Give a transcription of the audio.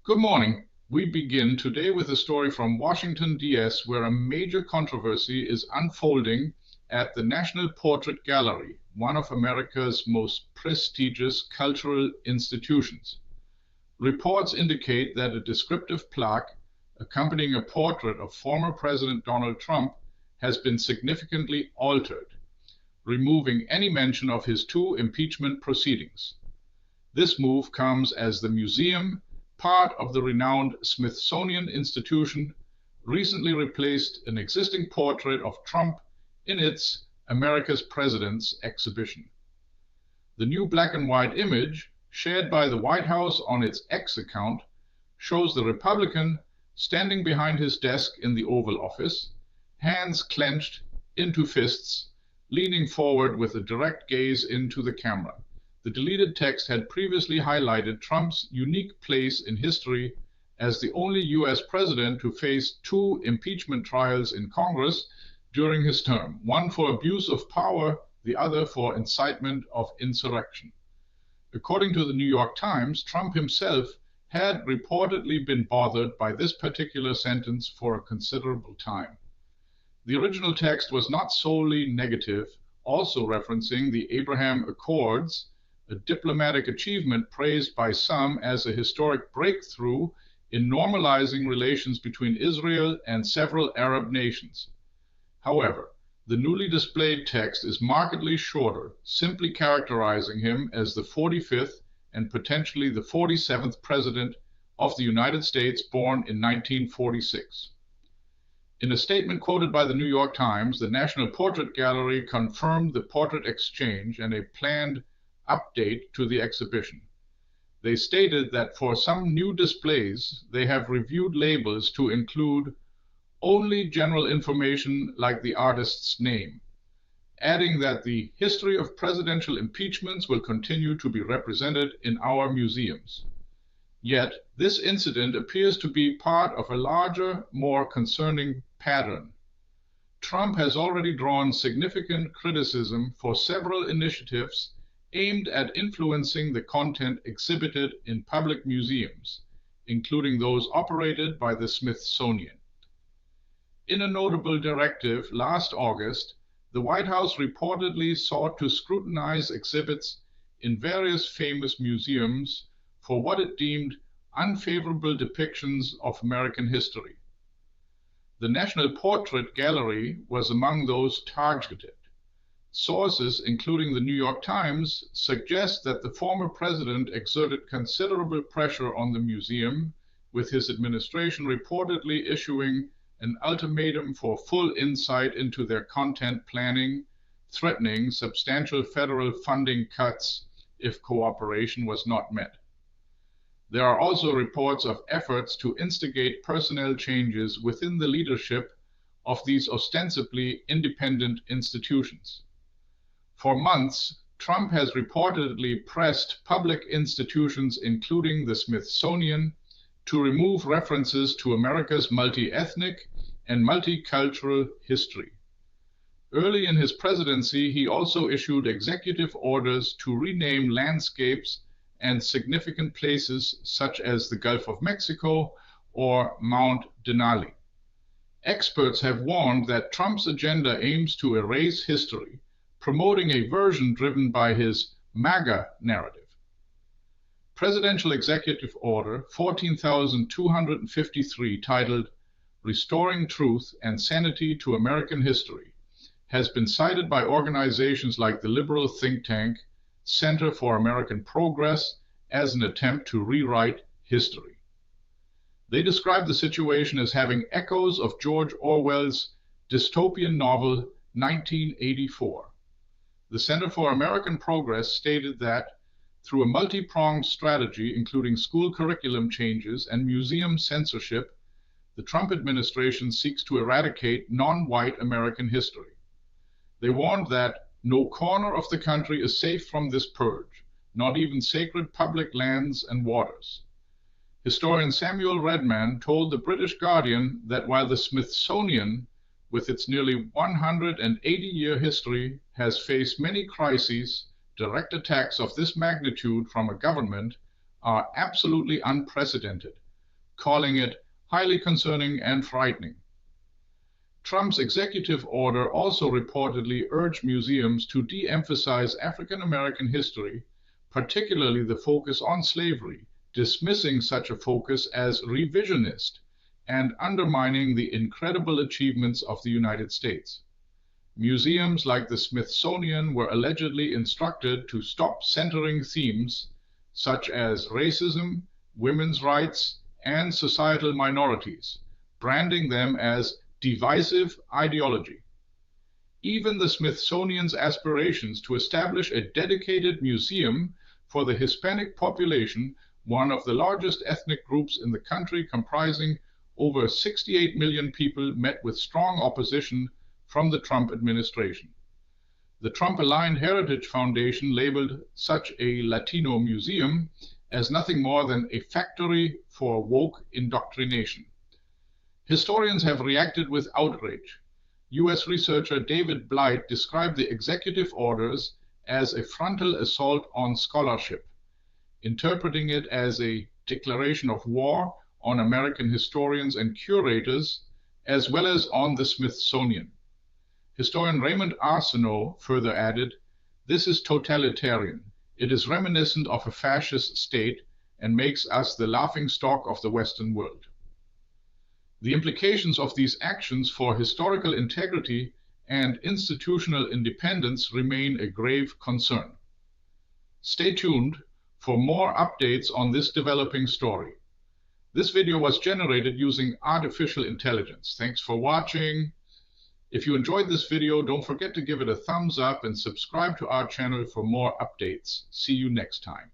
Good morning. We begin today with a story from Washington, D.C., where a major controversy is unfolding at the National Portrait Gallery, one of America's most prestigious cultural institutions. Reports indicate that a descriptive plaque accompanying a portrait of former President Donald Trump has been significantly altered, removing any mention of his two impeachment proceedings. This move comes as the museum, part of the renowned Smithsonian institution, recently replaced an existing portrait of Trump in its America's Presidents exhibition. The new black and white image, shared by the White House on its X account, shows the Republican standing behind his desk in the Oval Office, hands clenched into fists, leaning forward with a direct gaze into the camera. The deleted text had previously highlighted Trump's unique place in history as the only U.S. president to face two impeachment trials in Congress during his term, one for abuse of power, the other for incitement of insurrection. According to the New York Times, Trump himself had reportedly been bothered by this particular sentence for a considerable time. The original text was not solely negative, also referencing the Abraham Accords, a diplomatic achievement praised by some as a historic breakthrough in normalizing relations between Israel and several Arab nations. However, the newly displayed text is markedly shorter, simply characterizing him as the 45th and potentially the 47th President of the United States born in 1946. In a statement quoted by the New York Times, the National Portrait Gallery confirmed the portrait exchange and a planned update to the exhibition. They stated that for some new displays, they have reviewed labels to include only general information like the artist's name, adding that the history of presidential impeachments will continue to be represented in our museums. Yet, this incident appears to be part of a larger, more concerning pattern. Trump has already drawn significant criticism for several initiatives aimed at influencing the content exhibited in public museums, including those operated by the Smithsonian. In a notable directive last August, the White House reportedly sought to scrutinize exhibits in various famous museums for what it deemed unfavorable depictions of American history. The National Portrait Gallery was among those targeted. Sources, including the New York Times, suggest that the former president exerted considerable pressure on the museum, with his administration reportedly issuing an ultimatum for full insight into their content planning, threatening substantial federal funding cuts if cooperation was not met. There are also reports of efforts to instigate personnel changes within the leadership of these ostensibly independent institutions. For months, Trump has reportedly pressed public institutions, including the Smithsonian, to remove references to America's multi-ethnic and multicultural history. Early in his presidency, he also issued executive orders to rename landscapes and significant places such as the Gulf of Mexico or Mount Denali. Experts have warned that Trump's agenda aims to erase history, promoting a version driven by his MAGA narrative. Presidential Executive Order 14,253, titled Restoring Truth and Sanity to American History, has been cited by organizations like the liberal think tank Center for American Progress as an attempt to rewrite history. They describe the situation as having echoes of George Orwell's dystopian novel 1984. The Center for American Progress stated that through a multi-pronged strategy, including school curriculum changes and museum censorship, the Trump administration seeks to eradicate non-white American history. They warned that no corner of the country is safe from this purge, not even sacred public lands and waters. Historian Samuel Redman told the British Guardian that while the Smithsonian, with its nearly 180-year history, has faced many crises, direct attacks of this magnitude from a government are absolutely unprecedented, calling it highly concerning and frightening. Trump's executive order also reportedly urged museums to de-emphasize African American history, particularly the focus on slavery, dismissing such a focus as revisionist and undermining the incredible achievements of the United States. Museums like the Smithsonian were allegedly instructed to stop centering themes such as racism, women's rights, and societal minorities, branding them as divisive ideology. Even the Smithsonian's aspirations to establish a dedicated museum for the Hispanic population, one of the largest ethnic groups in the country comprising over 68 million people, met with strong opposition from the Trump administration. The Trump-aligned Heritage Foundation labeled such a Latino museum as nothing more than a factory for woke indoctrination. Historians have reacted with outrage. U.S. researcher David Blight described the executive orders as a frontal assault on scholarship, interpreting it as a declaration of war on American historians and curators, as well as on the Smithsonian. Historian Raymond Arsenault further added, "This is totalitarian. It is reminiscent of a fascist state and makes us the laughingstock of the Western world." The implications of these actions for historical integrity and institutional independence remain a grave concern. Stay tuned for more updates on this developing story. This video was generated using artificial intelligence. Thanks for watching. If you enjoyed this video, don't forget to give it a thumbs up and subscribe to our channel for more updates. See you next time.